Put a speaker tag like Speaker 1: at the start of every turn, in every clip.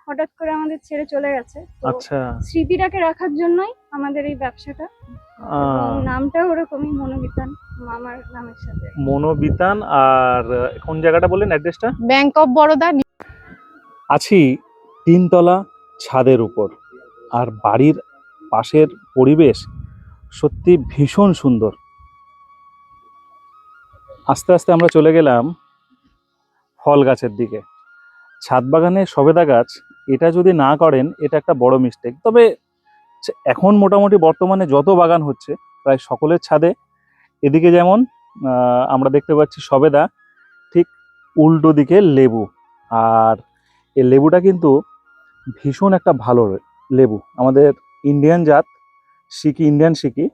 Speaker 1: হঠাৎ করে আমাদের ছেড়ে চলে গেছে। তো
Speaker 2: আচ্ছা,
Speaker 1: স্মৃতিটাকে রাখার জন্যই আমাদের এই ব্যবসাটা। এবং নামটা ওরকমই, মনোবিতান, মামার নামের সাথে।
Speaker 2: মনোবিতান। আর কোন জায়গাটা বললেন অ্যাড্রেসটা?
Speaker 1: Bank of Baroda.
Speaker 2: আছি তিনতলা ছাদের উপর, আর বাড়ির পাশের পরিবেশ সত্যি ভীষণ সুন্দর। আস্তে আস্তে আমরা চলে গেলাম ফল গাছের দিকে। ছাদ বাগানে সবেদা গাছ, এটা যদি না করেন এটা একটা বড় মিস্টেক। তবে এখন মোটামুটি বর্তমানে যত বাগান হচ্ছে প্রায় সকলের ছাদে, এদিকে যেমন আমরা দেখতে পাচ্ছি সবেদা, ঠিক উল্টো দিকে লেবু। আর এই লেবুটা কিন্তু ভীষণ একটা ভালো লেবু, আমাদের ইন্ডিয়ান জাত সিকি, ইন্ডিয়ান সিকি।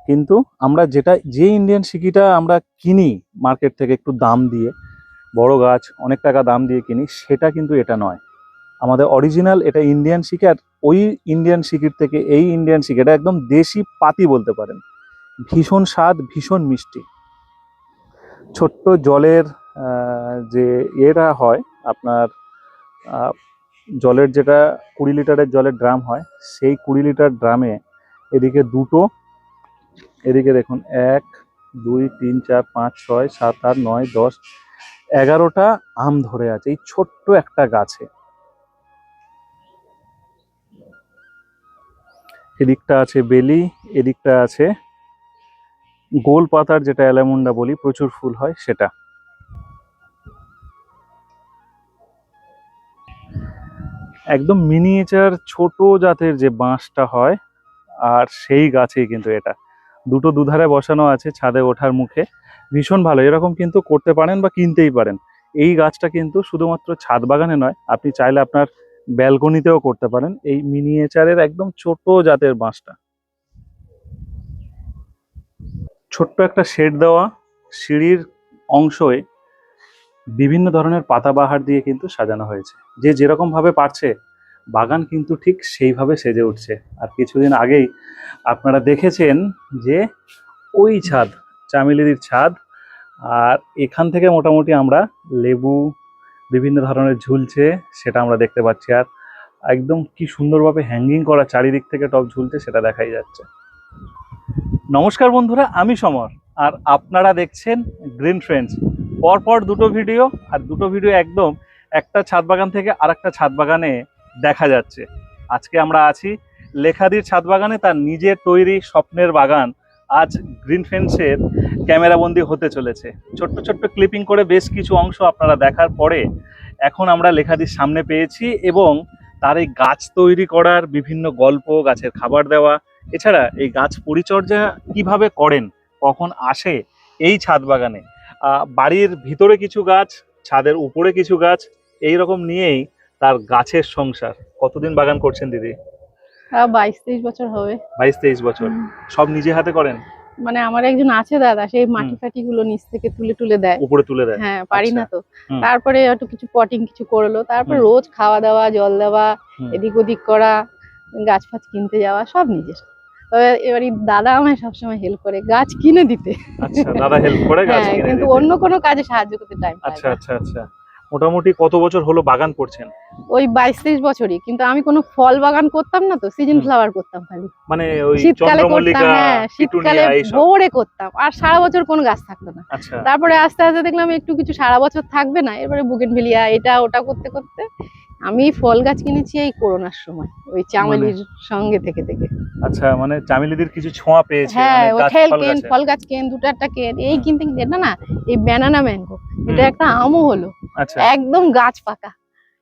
Speaker 2: কিন্তু আমরা যে ইন্ডিয়ান সিকিটা আমরা কিনি মার্কেট থেকে একটু দাম দিয়ে, বড় গাছ অনেক টাকা দাম দিয়ে কিনি, সেটা কিন্তু এটা নয়। আমাদের অরিজিনাল এটা ইন্ডিয়ান সিকি। আর ওই ইন্ডিয়ান সিকির থেকে এই ইন্ডিয়ান সিকি, এটা একদম দেশি পাতি বলতে পারেন। ভীষণ স্বাদ, ভীষণ মিষ্টি। ছোট্ট জলের যে এরা হয় আপনার, জলের যেটা 20 লিটারের জলের ড্রাম হয়, সেই 20 লিটার ড্রামে এদিকে দুটো, এদিকে দেখুন 1 2 3 4 5 6 7 8 9 10 11টা আম ধরে আছে এই ছোট্ট একটা গাছে। এদিকটা আছে বেলি, এদিকটা আছে গোল পাতার যেটা অ্যালামুন্ডা বলি, প্রচুর ফুল হয় সেটা। একদম মিনিয়েচার ছোট জাতের যে বাঁশটা হয়, আর সেই গাছেই কিন্তু এটা। দুটো দুধারে বসানো আছে ছাদে ওঠার মুখে। ভীষণ ভালো, এরকম কিন্তু করতে পারেন বা কিনতেই পারেন। এই গাছটা কিন্তু শুধুমাত্র ছাদ বাগানে নয়, আপনি চাইলে আপনার ব্যালকনিতেও করতে পারেন এই মিনিয়েচারের একদম ছোট জাতের বাঁশটা। ছোট্ট একটা শেড দেওয়া সিঁড়ির অংশে বিভিন্ন ধরনের পাতাবাহার দিয়ে কিন্তু সাজানো হয়েছে। যে যেরকম ভাবে পারছে বাগান কিন্তু ঠিক সেইভাবে সেজে উঠছে। আর কিছুদিন আগেই আপনারা দেখেছেন যে ওই ছাদ চামেলির ছাদ, আর এখান থেকে মোটামুটি আমরা লেবু বিভিন্ন ধরনের ঝুলছে সেটা আমরা দেখতে পাচ্ছি। আর একদম কি সুন্দরভাবে হ্যাঙ্গিং করা চারিদিক থেকে টব ঝুলছে সেটা দেখাই যাচ্ছে। নমস্কার বন্ধুরা, আমি সমর, আর আপনারা দেখছেন গ্রিন ফ্রেন্ডস। পরপর দুটো ভিডিও, আর দুটো ভিডিও একদম একটা ছাদ বাগান থেকে আরেকটা ছাদ বাগানে দেখা যাচ্ছে। আজকে আমরা আছি লেখাদির ছাদ বাগানে, তার নিজের তৈরি স্বপ্নের বাগান আজ গ্রিন ফ্রেন্ডসের ক্যামেরাবন্দি হতে চলেছে। ছোট্ট ছোট্ট ক্লিপিং করে বেশ কিছু অংশ আপনারা দেখার পরে এখন আমরা লেখাদির সামনে পেয়েছি, এবং তার এই গাছ তৈরি করার বিভিন্ন গল্প, গাছের খাবার দেওয়া, এছাড়া এই গাছ পরিচর্যা কিভাবে করেন, কখন আসে এই ছাদ বাগানে, বাড়ির ভিতরে কিছু গাছ, ছাদের উপরে কিছু গাছ, এই রকম নিয়েই তার গাছের সংসার। কতদিন বাগান করছেন দিদি?
Speaker 1: 22-23 বছর হবে।
Speaker 2: 22-23 বছর। সব নিজে হাতে করেন?
Speaker 1: মানে আমার একজন আছে দাদা, সেই মাটি ফাটি গুলো নিচ থেকে তুলে তুলে দেয়,
Speaker 2: উপরে তুলে দেয়?
Speaker 1: হ্যাঁ, পারি না তো।
Speaker 2: হুম।
Speaker 1: তারপরে একটু কিছু পটিং কিছু করলো, তারপরে
Speaker 2: হুম।
Speaker 1: রোজ খাওয়া দাওয়া, জল দেওয়া,
Speaker 2: হুম।
Speaker 1: এদিক ওদিক করা, গাছ ফাছ কিনতে যাওয়া, সব নিজের। তবে এবারই দাদা আমায় সবসময় হেল্প করে গাছ কিনে দিতে।
Speaker 2: আচ্ছা, দাদা হেল্প করে গাছ
Speaker 1: হ্যাঁ,
Speaker 2: কিনে
Speaker 1: কিন্তু
Speaker 2: দিতে।
Speaker 1: অন্য কোনো কাজে সাহায্য করতে টাইম পায়
Speaker 2: আচ্ছা
Speaker 1: না।
Speaker 2: আচ্ছা আচ্ছা। মোটামুটি কত বছর হলো বাগান করছেন?
Speaker 1: ওই 22-23 বছরই। কিন্তু আমি কোনো ফল বাগান করতাম না তো, সিজন ফ্লাওয়ার করতাম খালি।
Speaker 2: মানে ওই
Speaker 1: শীতকালে করতাম,
Speaker 2: চন্দ্রমল্লিকা,
Speaker 1: হ্যাঁ, শীতকালে
Speaker 2: পিটুনিয়া এইসব?
Speaker 1: ভোরে করতাম, আর সারা বছর কোনো গাছ থাকতো না।
Speaker 2: আচ্ছা।
Speaker 1: তারপরে আস্তে আস্তে দেখলাম একটু কিছু সারা বছর থাকবে না, এবারে বুগেনভেলিয়া এটা ওটা করতে করতে আমি ফল গাছ কিনেছি এই করোনার সময়, ওই চামেলির সঙ্গে থেকে থেকে।
Speaker 2: আচ্ছা, মানে চামেলিদের কিছু ছোঁয়া পেয়েছে,
Speaker 1: হ্যাঁ,
Speaker 2: মানে
Speaker 1: ওই
Speaker 2: গাছ
Speaker 1: খেল
Speaker 2: ফল
Speaker 1: কেন,
Speaker 2: গাছে।
Speaker 1: ফল গাছ কেন, দুটো একটা কেন, এই কিনতে কিনতে এটা না, এই ব্যানানা ম্যাঙ্গো, এটা একটা আমও হলো।
Speaker 2: আচ্ছা
Speaker 1: একদম গাছ পাকা,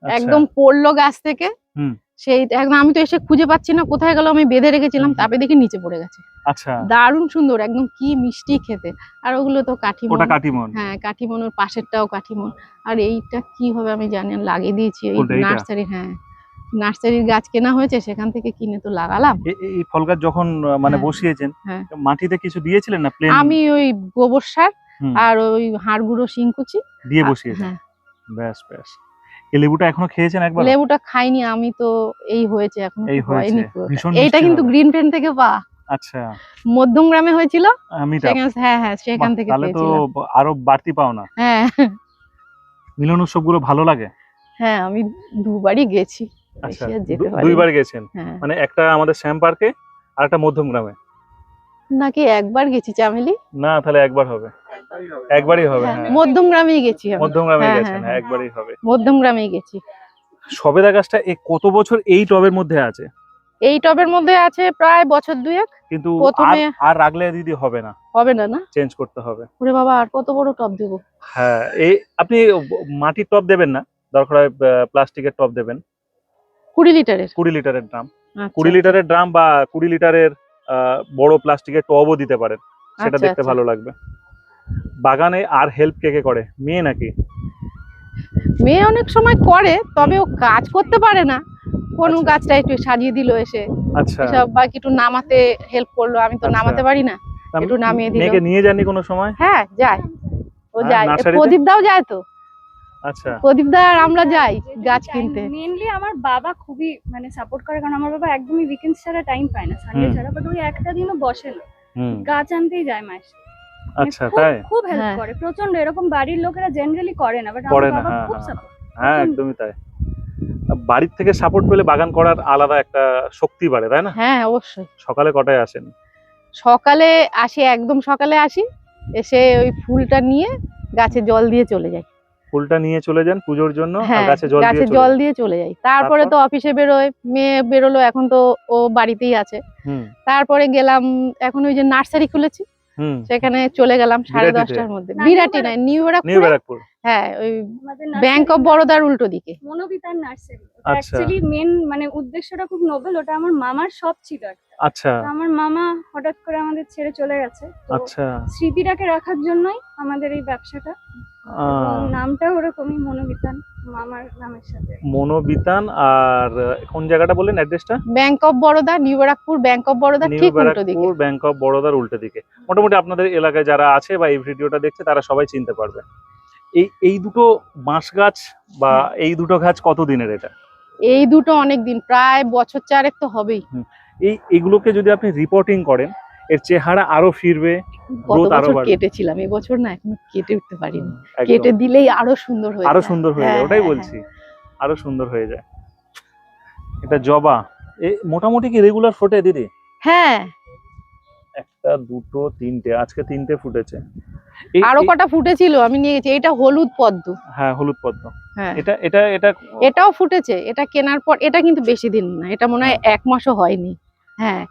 Speaker 2: আচ্ছা।
Speaker 1: একদম পড়লো গাছ থেকে।
Speaker 2: হুম।
Speaker 1: সেই একদম, আমি তো এসে খুঁজে পাচ্ছি না কোথায় গেল, আমি বেঁধে রেখেছিলাম, তারপরে দেখি নিচে পড়ে গেছে।
Speaker 2: আচ্ছা।
Speaker 1: দারুণ সুন্দর, একদম কি মিষ্টি খেতে। আর ওগুলো তো কাঠিমন।
Speaker 2: ওটা কাটিমন?
Speaker 1: হ্যাঁ, কাঠিমন, ওর পাশেরটাও কাঠিমন। আর এইটা কি হবে আমি জানি না, লাগিয়ে দিয়েছি এই
Speaker 2: কোনটা, এইটা?
Speaker 1: নার্সারি, হ্যাঁ, নার্সারির গাছ কেনা হয়েছে, সেখান থেকে কিনে তো লাগালাম।
Speaker 2: এই ফল গাছ যখন মানে
Speaker 1: হ্যাঁ,
Speaker 2: বসিয়েছেন,
Speaker 1: হ্যাঁ,
Speaker 2: মাটিতে কিছু দিয়েছিলেন না প্লেন?
Speaker 1: আমি ওই গোবর সার
Speaker 2: হুম।
Speaker 1: আর ওই হাড় গুঁড়ো, শিংকুচি
Speaker 2: দিয়ে বসিয়েছেন?
Speaker 1: হ্যাঁ।
Speaker 2: ব্যাস ব্যাস। এই লেবুটা এখনো খেয়েছেন একবার?
Speaker 1: লেবুটা খাইনি আমি তো, এই হয়েছে, এখনো
Speaker 2: এই
Speaker 1: তো
Speaker 2: হয়েছে,
Speaker 1: হয়নি পুরোটা।
Speaker 2: ভীষণ
Speaker 1: এইটা
Speaker 2: মিষ্টি
Speaker 1: কিন্তু
Speaker 2: হবে।
Speaker 1: গ্রিন ফ্রেন্ড থেকে পাওয়া,
Speaker 2: আচ্ছা।
Speaker 1: মধ্যমগ্রামে হয়েছিল
Speaker 2: মিট আপ।
Speaker 1: সেখানে, হ্যাঁ হ্যাঁ, সেখান থেকে
Speaker 2: তাহলে তো
Speaker 1: পেয়েছিলাম।
Speaker 2: আরো বাড়তি পাওনা।
Speaker 1: হ্যাঁ
Speaker 2: মিলন উৎসব গুলো ভালো লাগে?
Speaker 1: হ্যাঁ, আমি দুবারই গেছি।
Speaker 2: আচ্ছা,
Speaker 1: বেশি আর যেতে পারি
Speaker 2: দুইবার গেছেন,
Speaker 1: হ্যাঁ
Speaker 2: মানে একটা আমাদের শ্যাম পার্কে আর একটা মধ্যম গ্রামে।
Speaker 1: নাকি একবার গেছি চামেলি,
Speaker 2: না তাহলে একবার হবে, একবারই হবে।
Speaker 1: হ্যাঁ
Speaker 2: হ্যাঁ,
Speaker 1: মধ্যম গ্রামেই গেছি আমি।
Speaker 2: মধ্যম গ্রামে
Speaker 1: হ্যাঁ
Speaker 2: গেছেন,
Speaker 1: হ্যাঁ
Speaker 2: হ্যাঁ
Speaker 1: হ্যাঁ
Speaker 2: একবারই হবে।
Speaker 1: মধ্যম গ্রামেই গেছি।
Speaker 2: সবেদা গাছটা কত বছর এই টবের মধ্যে আছে?
Speaker 1: এই টবের মধ্যে আছে প্রায় বছর দুয়েক।
Speaker 2: কিন্তু আর
Speaker 1: প্রথমে
Speaker 2: আর রাখলে দিদি হবে না,
Speaker 1: হবে না না,
Speaker 2: চেঞ্জ করতে হবে।
Speaker 1: ওরে বাবা আর কত বড় টব দেবো।
Speaker 2: হ্যাঁ, এই আপনি মাটির টব দেবেন না, দরকার হয় প্লাস্টিকের টব দেবেন।
Speaker 1: 20 লিটারের?
Speaker 2: 20 লিটারের ড্রাম,
Speaker 1: আচ্ছা
Speaker 2: 20 লিটারের ড্রাম বা 20 লিটারের বড় প্লাস্টিকের টবও দিতে পারেন, সেটা
Speaker 1: আচ্ছা
Speaker 2: দেখতে
Speaker 1: আচ্ছা।
Speaker 2: ভালো লাগবে। বাগানে আর হেল্প কে কে করে, মেয়ে নাকি?
Speaker 1: মেয়ে অনেক সময় করে, তবে ও কাজ করতে পারে না। কোন
Speaker 2: আচ্ছা।
Speaker 1: গাছটা একটু সাজিয়ে দিল এসে,
Speaker 2: আচ্ছা
Speaker 1: এসব বা একটু নামাতে হেল্প করলো, আমি তো
Speaker 2: আচ্ছা।
Speaker 1: নামাতে পারি না, একটু নামিয়ে দিল।
Speaker 2: মেয়েকে নিয়ে যাননি কোনো সময়?
Speaker 1: হ্যাঁ যায়, ও
Speaker 2: হ্যাঁ,
Speaker 1: যায়,
Speaker 2: নার্সারিতে?
Speaker 1: প্রদীপ দাও যায় তো,
Speaker 2: আচ্ছা
Speaker 1: প্রদীপ দা আর আমরা যাই গাছ কিনতে।
Speaker 3: মেইনলি আমার বাবা খুবই মানে সাপোর্ট করে, কারণ আমার বাবা একদমই উইকেন্ড ছাড়া টাইম পায় না, সানডে
Speaker 2: হুম।
Speaker 3: ছাড়া, বাট ওই একটা দিনও বসে না,
Speaker 2: হুম,
Speaker 3: গাছ আনতেই যায় মায়ের সাথে। মানে
Speaker 2: আচ্ছা
Speaker 3: খুব-
Speaker 2: তাই?
Speaker 3: খুব হেল্প
Speaker 1: হ্যাঁ।
Speaker 3: করে প্রচন্ড, এরকম বাড়ির লোকেরা জেনারেলি করে না, বাট
Speaker 2: করে
Speaker 3: আমার
Speaker 2: না,
Speaker 3: বাবা
Speaker 2: হ্যাঁ
Speaker 3: খুব
Speaker 2: হ্যাঁ
Speaker 3: সাপোর্ট।
Speaker 2: হ্যাঁ, একদমই তাই। বাড়ির থেকে সাপোর্ট পেলে বাগান করার আলাদা একটা শক্তি বাড়ে, তাই না?
Speaker 1: হ্যাঁ অবশ্যই।
Speaker 2: সকালে কটায় আসেন?
Speaker 1: সকালে আসি, একদম সকালে আসি, এসে ওই ফুলটা নিয়ে গাছে জল দিয়ে চলে যাই।
Speaker 2: ফুলটা নিয়ে চলে যান পুজোর জন্য, আর
Speaker 1: হ্যাঁ
Speaker 2: গাছে জল দিয়ে
Speaker 1: গাছে
Speaker 2: চলে
Speaker 1: জল
Speaker 2: যান।
Speaker 1: দিয়ে চলে যাই, তারপরে
Speaker 2: তারপর?
Speaker 1: তো অফিসে বেরোয়, মেয়ে বেরোলো, এখন তো ও বাড়িতেই আছে।
Speaker 2: হুম
Speaker 1: তারপরে গেলাম, এখন ওই যে নার্সারি খুলেছি
Speaker 2: হুম।
Speaker 1: সেখানে চলে গেলাম
Speaker 2: বিরাটিতে?
Speaker 1: 10:30টার মধ্যে।
Speaker 3: না,
Speaker 1: বিরাটি
Speaker 3: নিউ
Speaker 1: নয়, নিউ
Speaker 2: নিউ
Speaker 1: ব্যারাকপুরে।
Speaker 2: ব্যারাকপুর।
Speaker 1: হ্যাঁ ওই
Speaker 3: আমাদের
Speaker 1: ব্যাংক অফ বরোদার উল্টো দিকে।
Speaker 3: মনোবিতান নার্সারি,
Speaker 2: আচ্ছা।
Speaker 3: অ্যাকচুয়ালি মেন মানে উদ্দেশ্যটা খুব নোবেল, ওটা আমার মামার শপ ছিল একটা।
Speaker 2: আচ্ছা
Speaker 3: তো আমার মামা হঠাৎ করে আমাদের ছেড়ে চলে গেছে, তো
Speaker 2: আচ্ছা।
Speaker 3: স্মৃতিটাকে রাখার জন্যই আমাদের এই ব্যবসাটা, এবং নামটা ওরকমই মনোবিতান, মামার নামের সাথে।
Speaker 2: মনোবিতান। আর কোন জায়গাটা বললেন অ্যাড্রেসটা?
Speaker 1: Bank of Baroda, new Barrackpore bank of Baroda
Speaker 2: new
Speaker 1: ঠিক উল্টো দিকে।
Speaker 2: ব্যারাকপুর ব্যাংক অফ বরোদার উল্টো দিকে। মোটামুটি আপনাদের এলাকায় যারা আছে বা এই ভিডিওটা দেখছে তারা সবাই চিনতে পারবে। এই দুটো বাঁশ গাছ বা
Speaker 1: হ্যাঁ।
Speaker 2: এই দুটো গাছ কত দিনের এটা?
Speaker 1: এই দুটো অনেক দিন, প্রায় বছর চারেক তো হবেই।
Speaker 2: এইগুলোকে যদি আপনি রিপোর্টিং করেন, এর চেহারা আরো ফিরবে,
Speaker 1: গত
Speaker 2: growth আরো
Speaker 1: বছর
Speaker 2: বাড়বে।
Speaker 1: কেটেছিলাম, এবছর না এখনো কেটে উঠতে পারিনি।
Speaker 2: একদম।
Speaker 1: কেটে দিলেই আরো সুন্দর হয়ে
Speaker 2: আরো
Speaker 1: যায়।
Speaker 2: সুন্দর হয়ে যায়,
Speaker 1: হ্যাঁ,
Speaker 2: ওটাই
Speaker 1: হ্যাঁ,
Speaker 2: বলছি, আরো সুন্দর হয়ে যায়। এটা জবা, মোটামুটি কি রেগুলার ফোটে দিদি?
Speaker 1: হ্যাঁ।
Speaker 2: একটা দুটো তিনটে, আজকে তিনটে ফুটেছে।
Speaker 1: আরো কটা ফুটেছিল, আমি নিয়ে গেছি। এটা হলুদ পদ্ম।
Speaker 2: হ্যাঁ হলুদ পদ্ম।
Speaker 1: হ্যাঁ
Speaker 2: এটা এটা এটা
Speaker 1: এটাও ফুটেছে, এটা কেনার পর, এটা কিন্তু বেশি দিন না, এটা মনে হয় 1 মাসও হয়নি। হ্যাঁ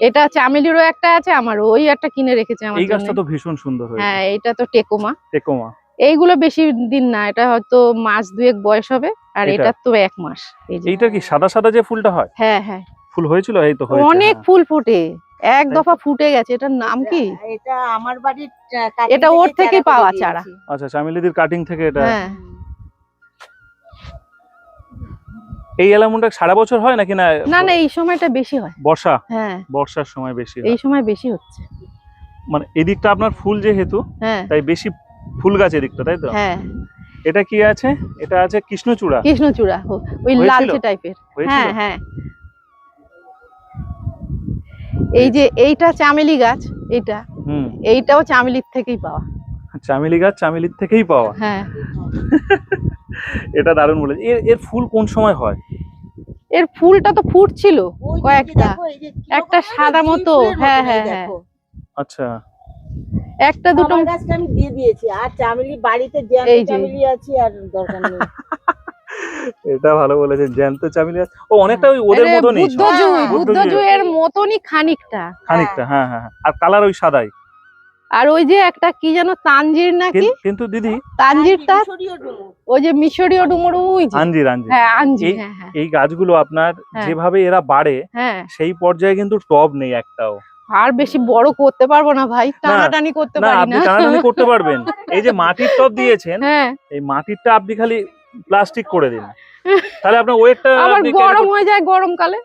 Speaker 1: এটা চামেলিরও একটা আছে, আমারও ওই একটা কিনে রেখেছে আমার
Speaker 2: এই
Speaker 1: জন্য।
Speaker 2: গাছটা তো ভীষণ সুন্দর হয়েছে।
Speaker 1: হ্যাঁ এটা তো টেকোমা।
Speaker 2: টেকোমা।
Speaker 1: এইগুলো বেশি দিন না, এটা হয়তো মাস দুয়েক বয়স হবে, আর
Speaker 2: এটা?
Speaker 1: এটা তো 1 মাস। এই যে
Speaker 2: এইটা কি সাদা সাদা যে ফুলটা হয়?
Speaker 1: হ্যাঁ হ্যাঁ
Speaker 2: ফুল হয়েছিল, এই তো হয়েছে।
Speaker 1: অনেক
Speaker 2: হ্যাঁ।
Speaker 1: ফুল ফোটে, এক
Speaker 2: তাই
Speaker 1: দফা
Speaker 2: তো।
Speaker 1: ফুটে গেছে। এটার নাম কি?
Speaker 4: এটা আমার বাড়ির
Speaker 1: এটা ওর থেকেই পাওয়া চারা।
Speaker 2: আচ্ছা, চামেলিদির কাটিং থেকে এটা।
Speaker 1: হ্যাঁ
Speaker 2: এই অ্যালামন্ডা সারা বছর হয় নাকি না?
Speaker 1: না না এই সময়টা বেশি হয়।
Speaker 2: বর্ষা,
Speaker 1: হ্যাঁ
Speaker 2: বর্ষার সময় বেশি
Speaker 1: এই
Speaker 2: হয়।
Speaker 1: সময় বেশি হচ্ছে।
Speaker 2: মানে এদিকটা আপনার ফুল যেহেতু,
Speaker 1: হ্যাঁ
Speaker 2: তাই বেশি ফুল গাছ এদিকটা, তাই তো?
Speaker 1: হ্যাঁ
Speaker 2: এটা কি আছে? এটা আছে কৃষ্ণচূড়া।
Speaker 1: কৃষ্ণচূড়া, ওই
Speaker 2: হয়েছিল?
Speaker 1: লালচে টাইপের।
Speaker 2: হয়েছিল?
Speaker 1: হ্যাঁ হ্যাঁ এই যে এইটা চামেলি গাছ, এইটা
Speaker 2: হুম।
Speaker 1: এইটাও চামেলির থেকেই পাওয়া।
Speaker 2: চামেলি গাছ চামেলির থেকেই পাওয়া।
Speaker 1: হ্যাঁ
Speaker 2: এটা দারুণ বলেছে। এর ফুল কোন সময় হয়?
Speaker 1: এর ফুলটা তো ফুটছিল কয়েকটা, একটা সাদা মতো। হ্যাঁ হ্যাঁ হ্যাঁ
Speaker 2: আচ্ছা।
Speaker 1: একটা দুটো।
Speaker 4: আমার গাছটা আমি দিয়ে দিয়েছি, আর চামেলি বাড়িতে
Speaker 1: এই যে।
Speaker 4: চামেলি আছে, আর দরকার নেই।
Speaker 2: এটা ভালো বলেছেন, জ্যান্ত চামেলি গাছ। ও অনেকটা ওই ওদের
Speaker 1: আরে
Speaker 2: মতনই।
Speaker 1: বুদ্ধজুই,
Speaker 2: বুদ্ধজুই।
Speaker 1: বুদ্ধজুইয়ের মতনই খানিকটা।
Speaker 2: খানিকটা, হ্যাঁ হ্যাঁ হ্যাঁ। আর কালার ওই সাদাই।
Speaker 1: আর ওই যে একটা কি যেন তানজির নাকি,
Speaker 2: কিন্তু দিদি
Speaker 1: তানজিরটা
Speaker 4: মিশরীয় ডুমুর।
Speaker 1: ওই যে মিশরীয় ডুমুর, ওই যে
Speaker 2: আঞ্জির আঞ্জির।
Speaker 1: হ্যাঁ আঞ্জি।
Speaker 2: এই-
Speaker 1: হ্যাঁ হ্যাঁ
Speaker 2: এই গাছগুলো আপনার
Speaker 1: হ্যাঁ।
Speaker 2: যেভাবে এরা বাড়ে,
Speaker 1: হ্যাঁ
Speaker 2: সেই পর্যায়ে কিন্তু টব নেই একটাও।
Speaker 1: আর বেশি বড় করতে পারবো না ভাই, টানাটানি করতে
Speaker 2: না,
Speaker 1: পারি
Speaker 2: আপনি
Speaker 1: না।
Speaker 2: টানাটানি করতে পারবেন। এই যে মাটির টব দিয়েছেন,
Speaker 1: হ্যাঁ
Speaker 2: এই মাটিরটা আপনি খালি প্লাস্টিক করে দিন, তাহলে আপনার ওয়েটটা
Speaker 1: আবার
Speaker 2: আপনি
Speaker 1: গরম হয়ে যায় গরমকালে।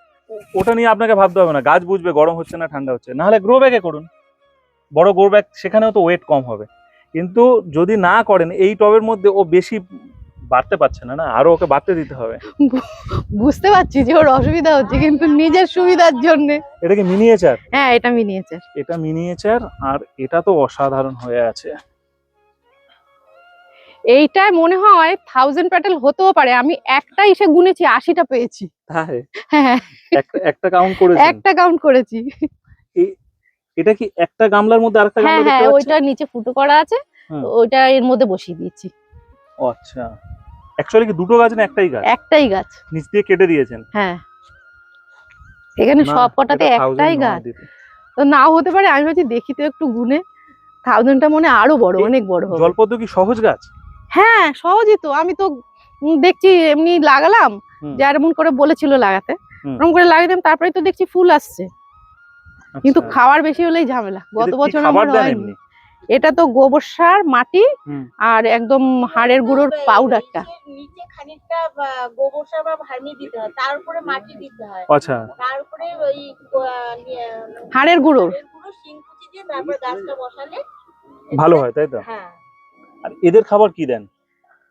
Speaker 2: ওটা নিয়ে আপনাকে ভাবতে হবে না, গাছ বুঝবে গরম হচ্ছে না ঠান্ডা হচ্ছে। না হলে গ্রো ব্যাগে করুন, বড় গ্রো ব্যাগ, সেখানেও তো ওয়েট কম হবে। কিন্তু যদি না করেন, এই টবের মধ্যে ও বেশি বাড়তে পারছে না, না আরো ওকে বাড়তে দিতে হবে।
Speaker 1: বুঝতে পারছি যে ওর অসুবিধা হচ্ছে, কিন্তু নিজের সুবিধার জন্য।
Speaker 2: এটা কি মিনিয়েচার?
Speaker 1: হ্যাঁ এটা মিনিয়েচার।
Speaker 2: এটা মিনিয়েচার, আর এটা তো অসাধারণ হয়ে আছে।
Speaker 1: এইটাই মনে হয় 1000 পেটাল হতেও পারে, আমি একটা এসে গুনেছি 1000 পেটাল হতেও পারে, আমি একটা এসে গুনেছি 80টা পেয়েছি।
Speaker 2: তাই
Speaker 1: হ্যাঁ,
Speaker 2: একটা কাউন্ট করেছেন?
Speaker 1: একটা কাউন্ট করেছি।
Speaker 2: এটা কি একটা গামলার মধ্যে আরেকটা
Speaker 1: হ্যাঁ
Speaker 2: গামলা দেখতে
Speaker 1: হ্যাঁ,
Speaker 2: পাচ্ছি?
Speaker 1: ওইটা নিচে ফুটো করা আছে,
Speaker 2: হুম।
Speaker 1: ওইটা এর মধ্যে বসিয়ে দিয়েছি।
Speaker 2: ও আচ্ছা, অ্যাকচুয়ালি কি দুটো গাছ না একটাই গাছ?
Speaker 1: একটাই গাছ।
Speaker 2: নিচ দিয়ে কেটে দিয়েছেন?
Speaker 1: হ্যাঁ, এখানে
Speaker 2: না,
Speaker 1: সব কটাতে
Speaker 2: এটা 1000
Speaker 1: একটাই
Speaker 2: নয়
Speaker 1: গাছ।
Speaker 2: দিদি।
Speaker 1: তো নাও হতে পারে, আমি ভাবছি দেখি তো একটু গুনে, 1000টা মনে হয় আরো বড়,
Speaker 2: এই
Speaker 1: অনেক বড় হবে।
Speaker 2: জলপদ্ম কি সহজ গাছ?
Speaker 1: হ্যাঁ সহজই তো, আমি তো দেখছি এমনি লাগালাম,
Speaker 2: হুম।
Speaker 1: যেমন করে বলেছিল লাগাতে
Speaker 2: হুম।
Speaker 1: ওরকম করে লাগাতাম, তারপরে তো দেখছি ফুল আসছে, কিন্তু
Speaker 2: আচ্ছা,
Speaker 1: খাওয়ার বেশি হলেই ঝামেলা। গত
Speaker 2: এদের কি
Speaker 1: বছর
Speaker 2: খাবার
Speaker 1: আমার
Speaker 2: দেন
Speaker 1: হয়নি।
Speaker 2: এমনি?
Speaker 1: এটা তো গোবর সার, মাটি
Speaker 2: হুম।
Speaker 1: আর একদম হাড়ের গুঁড়োর পাউডারটা।
Speaker 4: নিচে খানিকটা গোবর সার বা ভার্মি দিতে হয়, তার উপরে মাটি দিতে হয়,
Speaker 2: আচ্ছা,
Speaker 4: তারপরে ওই
Speaker 1: হাড়ের গুঁড়োর
Speaker 4: গুঁড়ো শিংকুচি দিয়ে তারপরে গাছটা বসালে
Speaker 2: ভালো হয় তাই তো?
Speaker 4: হ্যাঁ।
Speaker 2: আর এদের খাবার কি দেন?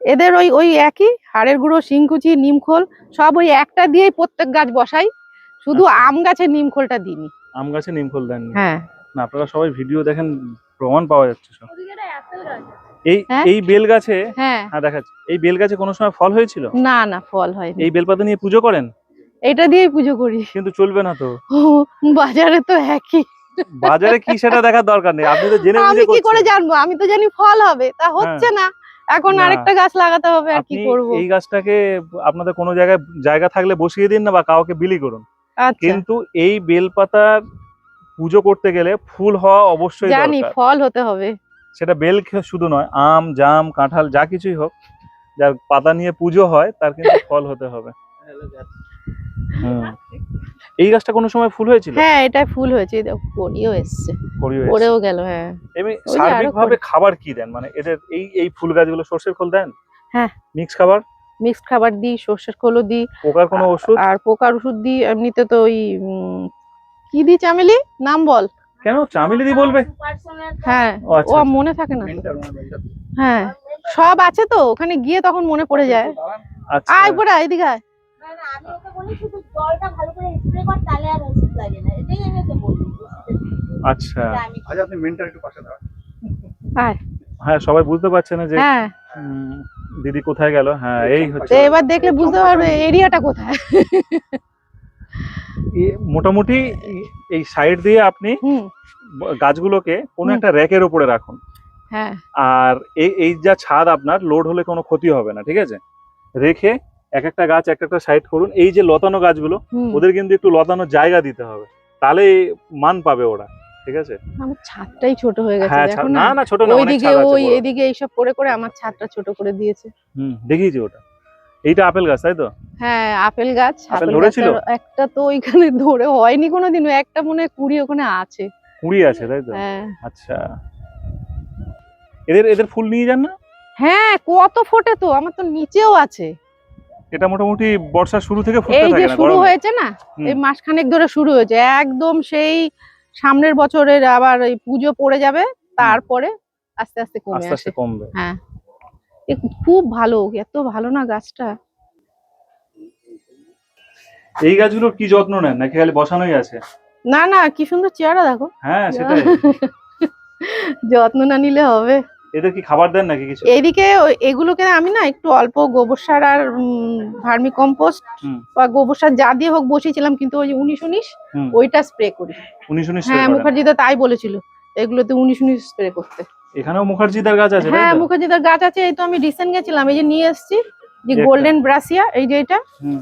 Speaker 1: এদের ওই ওই একই হাড়ের গুঁড়ো, শিংকুচি, নিমখোল, সব ওই একটা দিয়েই প্রত্যেক গাছ বসাই, শুধু
Speaker 2: আচ্ছা।
Speaker 1: আম গাছে নিমখোলটা দিইনি।
Speaker 2: আম গাছে নিমফল দেননি?
Speaker 1: হ্যাঁ
Speaker 2: না, আপনারা সবাই ভিডিও দেখেন, প্রমাণ পাওয়া যাচ্ছে সব।
Speaker 3: ওদিকে একটা অ্যাপেল গাছ আছে।
Speaker 2: এই
Speaker 1: হ্যাঁ?
Speaker 2: এই বেল গাছে,
Speaker 1: হ্যাঁ,
Speaker 2: হ্যাঁ দেখাচ্ছি, এই বেল গাছে কোনো সময় ফল হয়েছিল?
Speaker 1: না না ফল হয়নি।
Speaker 2: এই বেলপাতা নিয়ে পুজো করেন?
Speaker 1: এটা দিয়েই পুজো করি।
Speaker 2: কিন্তু চলবে না তো।
Speaker 1: ও, বাজারে তো একই।
Speaker 2: বাজারে কি সেটা দেখার দরকার নেই, আপনি তো জেনে
Speaker 1: আমি
Speaker 2: বুঝে
Speaker 1: কি করে
Speaker 2: করছেন।
Speaker 1: জানবো? আমি তো জানি ফল হবে, তা হচ্ছে না। এখন
Speaker 2: না।
Speaker 1: আরেকটা গাছ লাগাতে হবে, আর কি
Speaker 2: আপনি
Speaker 1: করব।
Speaker 2: এই গাছটাকে আপনাদের কোনো জায়গায় জায়গা থাকলে বসিয়ে দিন না, বা কাউকে বিলি করুন,
Speaker 1: আচ্ছা,
Speaker 2: কিন্তু এই বেলপাতার পুজো করতে গেলে ফুল হওয়া অবশ্যই
Speaker 1: জানি
Speaker 2: দরকার।
Speaker 1: ফল হতে হবে।
Speaker 2: সেটা বেল শুধু নয়, আম, জাম, কাঁঠাল যা কিছুই হোক, যার পাতা নিয়ে পুজো হয় তার কিন্তু ফল হতে হবে। হুম। এই গাছটা কোনো সময় ফুল হয়েছিল?
Speaker 1: হ্যাঁ, এটা ফুল হয়েছে, এই দেখো কড়িও এসছে,
Speaker 2: কড়ি হয়েছে।
Speaker 1: পড়েও গেল। হ্যাঁ,
Speaker 2: এমনি
Speaker 1: ওই যে আরো
Speaker 2: সার্বিকভাবে
Speaker 1: কড়ি।
Speaker 2: খাবার কি দেন, মানে এদের এই এই ফুল গাছগুলো সর্ষের খোল দেন?
Speaker 1: হ্যাঁ।
Speaker 2: মিক্স খাবার?
Speaker 1: মিক্সড খাবার দিই, সর্ষের খোলও দিই,
Speaker 2: পোকার কোনো ওষুধ?
Speaker 1: আর পোকার ওষুধ দিই। এমনিতে তো ওই কি দিই, চামেলি নাম বল।
Speaker 2: কেন চামেলি দি বলবে?
Speaker 1: হ্যাঁ,
Speaker 2: ও
Speaker 1: ও
Speaker 2: আচ্ছা,
Speaker 1: মনে থাকে না তো। হ্যাঁ, সব আছে তো ওখানে, গিয়ে তখন মনে পড়ে যায়।
Speaker 2: আচ্ছা।
Speaker 1: আয় গোড়া, এদিকে আয়।
Speaker 4: না না, আমি ওকে বলি শুধু জলটা ভালো করে স্প্রে কর, তাহলে আর ওষুধ লাগে না, এটাই আমি ওকে বলি।
Speaker 2: আচ্ছা,
Speaker 4: আজ আপনি মেন্টাল একটু পাশে দাও।
Speaker 1: আয়।
Speaker 2: হ্যাঁ সবাই বুঝতে পারছে না যে
Speaker 1: হ্যাঁ,
Speaker 2: দিদি কোথায় গেল। হ্যাঁ এই
Speaker 1: তো
Speaker 2: হচ্ছে
Speaker 1: এবার দেখলে বুঝতে পারবে এরিয়াটা কোথায়।
Speaker 2: মোটামুটি এই সাইড দিয়ে আপনি
Speaker 1: হুম,
Speaker 2: গাছগুলোকে কোনো
Speaker 1: হুম।
Speaker 2: একটা র্যাকের উপরে রাখুন,
Speaker 1: হ্যাঁ
Speaker 2: আর এই এই যা ছাদ আপনার লোড হলে কোনো ক্ষতি হবে না, ঠিক আছে? রেখে এক একটা গাছ এক একটা সাইড করুন। এই যে লতানো গাছগুলো,
Speaker 1: হুম।
Speaker 2: ওদের কিন্তু একটু লতানো জায়গা দিতে হবে, তাহলে মান পাবে ওরা, ঠিক আছে?
Speaker 1: আমার ছাদটাই ছোট হয়ে গেছে,
Speaker 2: হ্যাঁ
Speaker 1: দেখো
Speaker 2: না
Speaker 1: না।
Speaker 2: না, ছোট না, অনেক
Speaker 1: ওইদিকে
Speaker 2: ছাদ আছে
Speaker 1: ওই
Speaker 2: বড়।
Speaker 1: এদিকে এইসব করে করে আমার ছাদটা ছোট করে দিয়েছে।
Speaker 2: দেখিয়েছি ওটা। এইটা আপেল গাছ তাই তো?
Speaker 1: হ্যাঁ, আপেল গাছ।
Speaker 2: আপেল
Speaker 1: আপেল
Speaker 2: ধরেছিল?
Speaker 1: গাছটার একটা তো ওইখানে ধরে হয়নি কোনোদিনও, একটা মনে হয় কুড়ি ওখানে আছে।
Speaker 2: কুড়ি আছে তাই তো?
Speaker 1: হ্যাঁ
Speaker 2: আচ্ছা, এদের এদের ফুল নিয়ে যান না?
Speaker 1: হ্যাঁ, কত ফোটে তো, আমার তো নিচেও আছে।
Speaker 2: এটা মোটামুটি বর্ষার শুরু থেকে ফুটতে
Speaker 1: এই যে
Speaker 2: থাকে না
Speaker 1: শুরু
Speaker 2: গরমে?
Speaker 1: হয়েছে না,
Speaker 2: হুম।
Speaker 1: এই মাসখানেক ধরে শুরু হয়েছে, একদম সেই সামনের বছরের আবার এই পুজো পড়ে যাবে, তারপরে আস্তে আস্তে কমে
Speaker 2: আস্তে
Speaker 1: আসে।
Speaker 2: আস্তে কমবে।
Speaker 1: হ্যাঁ, খুব ভালো, এত ভালো না গাছটা।
Speaker 2: এই গাছগুলোর কি যত্ন নেন, নাকি খালি বসানোই আছে?
Speaker 1: না না, কি সুন্দর চেহারা দেখো।
Speaker 2: হ্যাঁ সেটাই।
Speaker 1: যত্ন না নিলে হবে।
Speaker 2: এদের কি খাবার দেন নাকি কিছু?
Speaker 1: এইদিকে এগুলোকে আমি না একটু অল্প গোবর সার আর ভার্মি কম্পোস্ট
Speaker 2: হুম।
Speaker 1: বা গোবর সার যা দিয়ে হোক বসিয়েছিলাম, কিন্তু ওই 19-19
Speaker 2: হুম।
Speaker 1: ওইটা স্প্রে করি।
Speaker 2: 19-19
Speaker 1: হ্যাঁ, মুখার্জিদা তাই বলেছিল এগুলোতে 19-19 স্প্রে করতে।
Speaker 2: এখানেও মুখার্জিদার গাছ আছে তাই
Speaker 1: হ্যাঁ,
Speaker 2: তো?
Speaker 1: মুখার্জিদার গাছ আছে, এই তো আমি রিসেন্ট গেছিলাম, এই যে নিয়ে এসেছি যে
Speaker 2: একটা।
Speaker 1: গোল্ডেন ব্রাসিয়া, এই যে এটা
Speaker 2: হুম।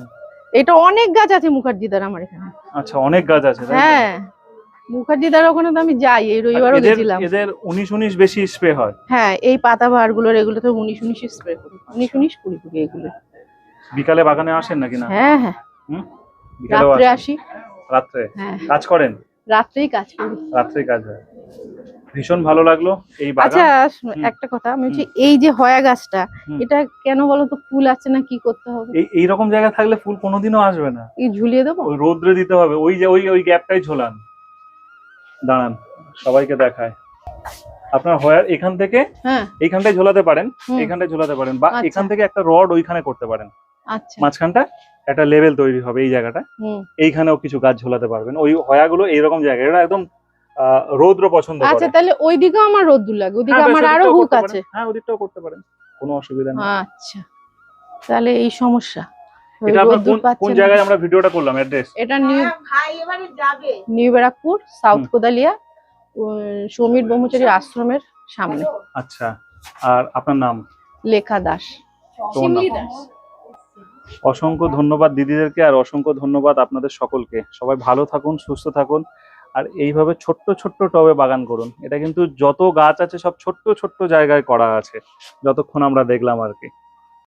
Speaker 1: এটা অনেক গাছ আছে মুখার্জিদার আমার এখানে।
Speaker 2: আচ্ছা, অনেক গাছ আছে তাই তো?
Speaker 1: হ্যাঁ, মুখার্জিদার ওখানে তো আমি যাই, এই রবিবারও
Speaker 2: এদের
Speaker 1: গেছিলাম।
Speaker 2: এদের 19-19 বেশি স্প্রে হয়?
Speaker 1: হ্যাঁ, এই পাতা বাহারগুলোর এগুলোতে 19-19 স্প্রে করি, 19-20 এগুলো।
Speaker 2: বিকালে বাগানে আসেন নাকি না?
Speaker 1: হ্যাঁ হ্যাঁ,
Speaker 2: হুম, বিকালেও
Speaker 1: রাত্রে
Speaker 2: আসেন?
Speaker 1: আসি।
Speaker 2: রাত্রে
Speaker 1: হ্যাঁ,
Speaker 2: কাজ করেন?
Speaker 1: রাত্রেই কাজ করি।
Speaker 2: রাত্রেই কাজ হয়। ভীষণ ভালো লাগলো এই
Speaker 1: আচ্ছা,
Speaker 2: বাগান।
Speaker 1: একটা কথা আমি বলছি, এই যে হয়া গাছটা,
Speaker 2: হুম।
Speaker 1: এটা কেন বলো তো ফুল আসছে না, কি করতে হবে?
Speaker 2: এই রকম জায়গা থাকলে ফুল কোনোদিনও আসবে না।
Speaker 1: এই ঝুলিয়ে দেবো?
Speaker 2: ওই রোদ্রে দিতে হবে, ওই যে ওই গ্যাপটাই ঝোলান। দাঁড়ান সবাইকে দেখায়। আপনার হয়ার এখান থেকে
Speaker 1: হ্যাঁ,
Speaker 2: এইখানটায় ঝোলাতে পারেন,
Speaker 1: হুম।
Speaker 2: এইখানটায় ঝোলাতে পারেন, বা
Speaker 1: আচ্ছা।
Speaker 2: এখান থেকে একটা রড ওইখানে করতে পারেন।
Speaker 1: আচ্ছা।
Speaker 2: মাঝখানটা একটা লেভেল তৈরি হবে এই জায়গাটা,
Speaker 1: হুম।
Speaker 2: এইখানেও কিছু গাছ ঝোলাতে পারবেন। ওই হয়াগুলো এইরকম জায়গায়, এটা একদম রৌদ্র পছন্দ
Speaker 1: আচ্ছা,
Speaker 2: করে।
Speaker 1: তাহলে ওইদিকেও আমার রোদ্দুর লাগে, ওইদিকে
Speaker 2: হ্যাঁ,
Speaker 1: আমার
Speaker 2: বেশ,
Speaker 1: আরো
Speaker 2: ওদিকটাও
Speaker 1: হুক
Speaker 2: করতে
Speaker 1: আছে।
Speaker 2: পারেন। হ্যাঁ, ওদিকটাও করতে পারেন। কোনো অসুবিধা নেই।
Speaker 1: আচ্ছা, তাহলে এই সমস্যা, ওই
Speaker 2: এটা আপনার
Speaker 1: রোদ্দুর
Speaker 2: কোন
Speaker 1: পাচ্ছে
Speaker 2: কোন
Speaker 1: না।
Speaker 2: জায়গায় আমরা ভিডিওটা করলাম, অ্যাড্রেস?
Speaker 1: এটা নিউ
Speaker 4: হ্যাঁ, ভাই এবারে যাবে।
Speaker 1: নিউ ব্যারাকপুর সাউথ
Speaker 2: হুম।
Speaker 1: কোদালিয়া, সমীর ব্রহ্মচারী আশ্রমের সামনে।
Speaker 2: আচ্ছা, আর আপনার নাম?
Speaker 1: লেখা দাস।
Speaker 2: তোমার নাম? অসংখ্য ধন্যবাদ দিদিদেরকে, আর অসংখ্য ধন্যবাদ আপনাদের সকলকে। সবাই ভালো থাকুন, সুস্থ থাকুন, আর এইভাবে ছোট্ট ছোট্ট টবে বাগান করুন। এটা কিন্তু যত গাছ আছে সব ছোট্ট ছোট্ট জায়গায় করা আছে, যতক্ষণ আমরা দেখলাম আর কি।